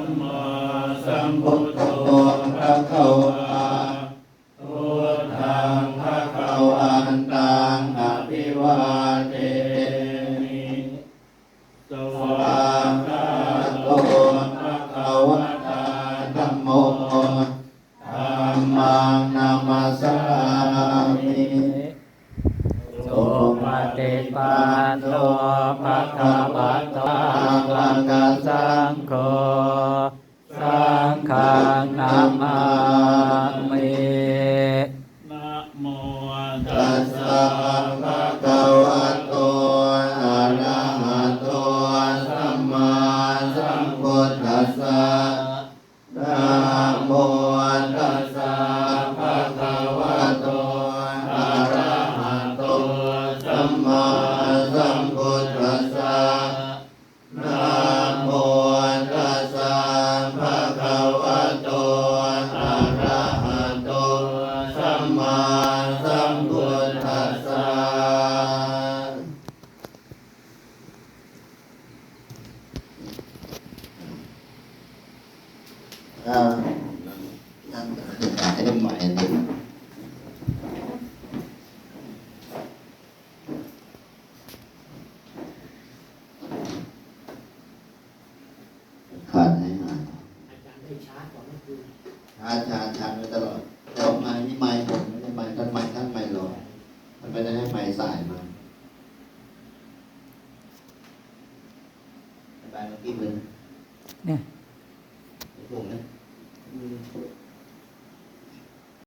มมาสัมพุทโธภะคะวะพุทธังภะคะวันตังอภิวาเทมิสวากขาโตภะคะวะตาธัมโมธัมมังนามัสสามิสุปฏิปันโนภะคะวะโตอะระหะสังโฆสังฆังนามามินะโมตัสสะภะคะวะโตอะระหะโตสัมมาสัมพุทธัสสะนะโมตัสสะภะคะวะโตอะระหะโตสัมมาสัมพุทธัสสะนะโมตัสสะภะคะวะโตอะระหะโตสัมมาสัมพุทธัสสะนั่งให้ใหม่เลยขาดให้หายอาจารย์ได้ชาร์จก่อนเมื่อคืนชาร์จไว้ตลอดแต่ไม้นี่ไม้ผมไม่ได้ไม้ท่านไม้รอมันไม่ได้ให้ไม้สายมาไปเมื่อกี้เลยเนี่ย